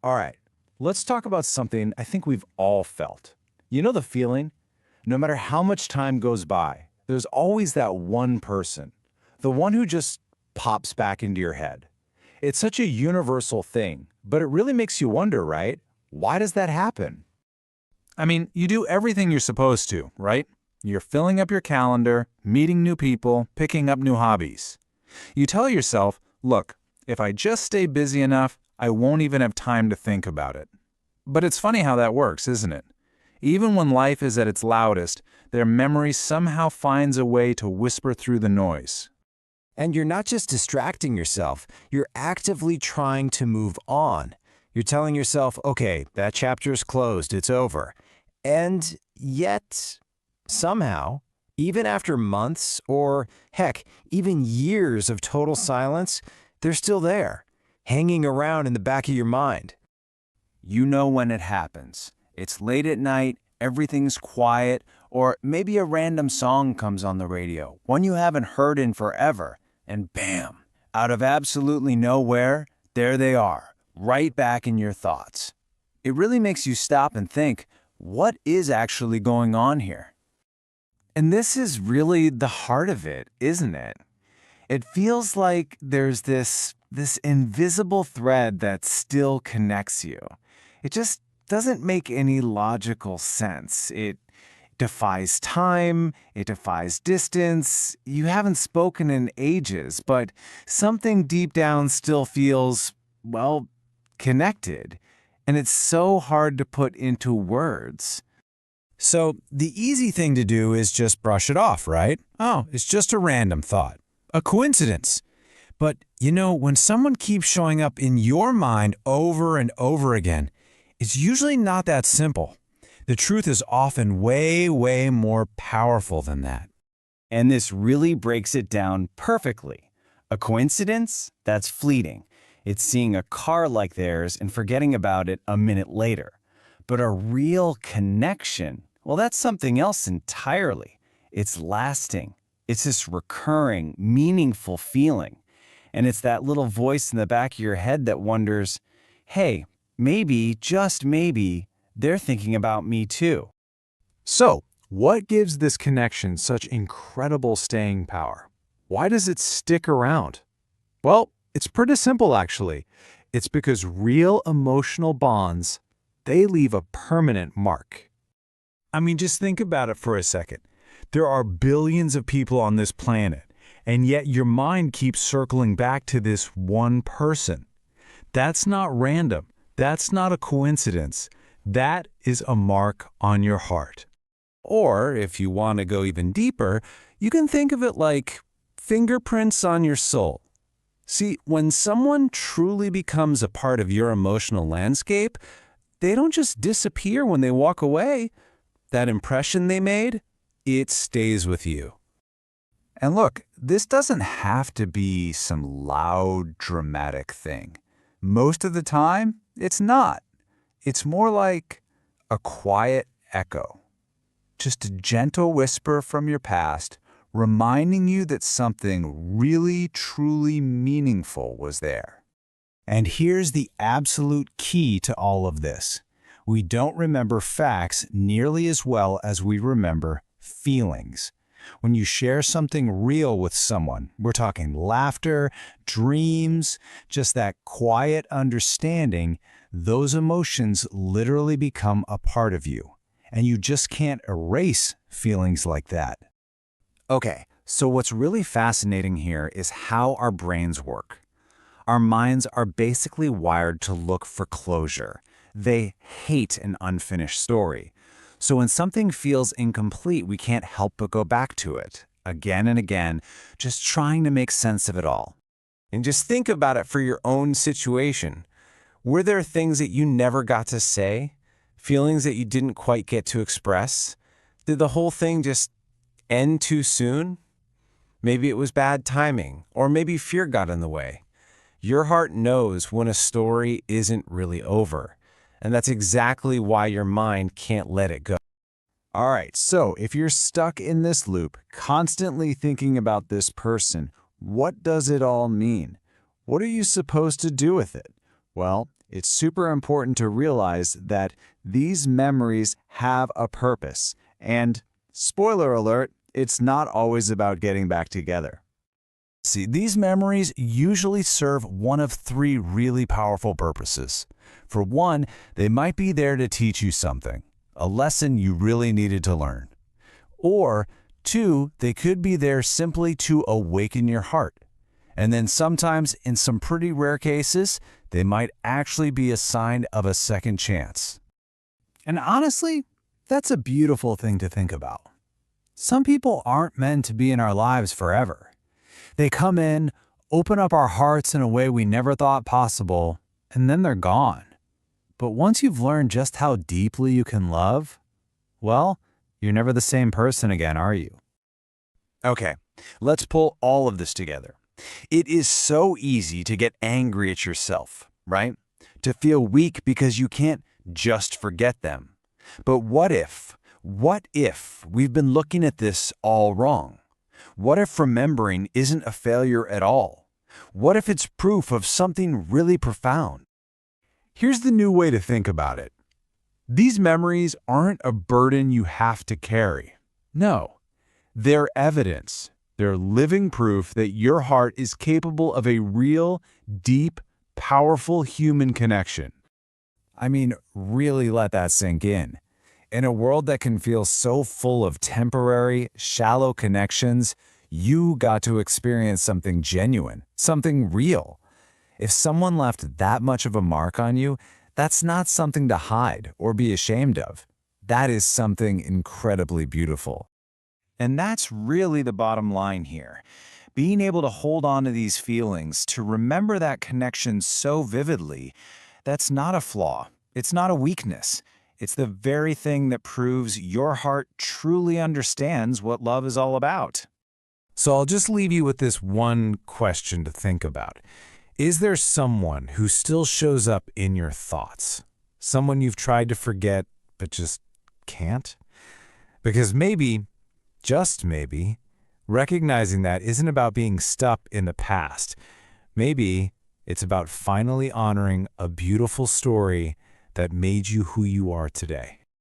All right, let's talk about something I think we've all felt. You know the feeling? No matter how much time goes by, there's always that one person, the one who just pops back into your head. It's such a universal thing, but it really makes you wonder, right? Why does that happen? I mean, you do everything you're supposed to, right? You're filling up your calendar, meeting new people, picking up new hobbies. You tell yourself, look, if I just stay busy enough, I won't even have time to think about it. But it's funny how that works, isn't it? Even when life is at its loudest, their memory somehow finds a way to whisper through the noise. And you're not just distracting yourself, you're actively trying to move on. You're telling yourself, okay, that chapter is closed, it's over. And yet, somehow, even after months or, heck, even years of total silence, they're still there, hanging around in the back of your mind. You know when it happens. It's late at night, everything's quiet, or maybe a random song comes on the radio, one you haven't heard in forever, and bam, out of absolutely nowhere, there they are, right back in your thoughts. It really makes you stop and think, what is actually going on here? And this is really the heart of it, isn't it? It feels like there's this invisible thread that still connects you. It just doesn't make any logical sense. It defies time, it defies distance. You haven't spoken in ages, but something deep down still feels, well, connected. And it's so hard to put into words. So the easy thing to do is just brush it off, right? Oh, it's just a random thought, a coincidence. But, when someone keeps showing up in your mind over and over again, it's usually not that simple. The truth is often way, way more powerful than that. And this really breaks it down perfectly. A coincidence? That's fleeting. It's seeing a car like theirs and forgetting about it a minute later. But a real connection, well, that's something else entirely. It's lasting. It's this recurring, meaningful feeling. And it's that little voice in the back of your head that wonders, hey, maybe, just maybe, they're thinking about me too. So, what gives this connection such incredible staying power? Why does it stick around? Well, it's pretty simple actually. It's because real emotional bonds, they leave a permanent mark. I mean, just think about it for a second. There are billions of people on this planet, and yet your mind keeps circling back to this one person. That's not random. That's not a coincidence. That is a mark on your heart. Or, if you want to go even deeper, you can think of it like fingerprints on your soul. See, when someone truly becomes a part of your emotional landscape, they don't just disappear when they walk away. That impression they made, it stays with you. And look, this doesn't have to be some loud, dramatic thing. Most of the time, it's not. It's more like a quiet echo. Just a gentle whisper from your past, reminding you that something really, truly meaningful was there. And here's the absolute key to all of this. We don't remember facts nearly as well as we remember feelings. When you share something real with someone, we're talking laughter, dreams, just that quiet understanding, those emotions literally become a part of you. And you just can't erase feelings like that. Okay, so what's really fascinating here is how our brains work. Our minds are basically wired to look for closure. They hate an unfinished story. So when something feels incomplete, we can't help but go back to it, again and again, just trying to make sense of it all. And just think about it for your own situation. Were there things that you never got to say? Feelings that you didn't quite get to express? Did the whole thing just end too soon? Maybe it was bad timing, or maybe fear got in the way. Your heart knows when a story isn't really over. And that's exactly why your mind can't let it go. All right, so if you're stuck in this loop, constantly thinking about this person, what does it all mean? What are you supposed to do with it? Well, It's super important to realize that these memories have a purpose. And, spoiler alert, it's not always about getting back together. See, these memories usually serve one of three really powerful purposes. For one, they might be there to teach you something, a lesson you really needed to learn. Or, two, they could be there simply to awaken your heart. And then sometimes, in some pretty rare cases, they might actually be a sign of a second chance. And honestly, that's a beautiful thing to think about. Some people aren't meant to be in our lives forever. They come in, open up our hearts in a way we never thought possible, and then they're gone. But once you've learned just how deeply you can love, well, you're never the same person again, are you? Okay, let's pull all of this together. It is so easy to get angry at yourself, right? To feel weak because you can't just forget them. But what if we've been looking at this all wrong? What if remembering isn't a failure at all? What if it's proof of something really profound? Here's the new way to think about it. These memories aren't a burden you have to carry. No, they're evidence. They're living proof that your heart is capable of a real, deep, powerful human connection. I mean, really let that sink in. In a world that can feel so full of temporary, shallow connections, you got to experience something genuine, something real. If someone left that much of a mark on you, that's not something to hide or be ashamed of. That is something incredibly beautiful. And that's really the bottom line here. Being able to hold on to these feelings, to remember that connection so vividly, that's not a flaw. It's not a weakness. It's the very thing that proves your heart truly understands what love is all about. So I'll just leave you with this one question to think about. Is there someone who still shows up in your thoughts? Someone you've tried to forget but just can't? Because maybe, just maybe, recognizing that isn't about being stuck in the past. Maybe it's about finally honoring a beautiful story that made you who you are today.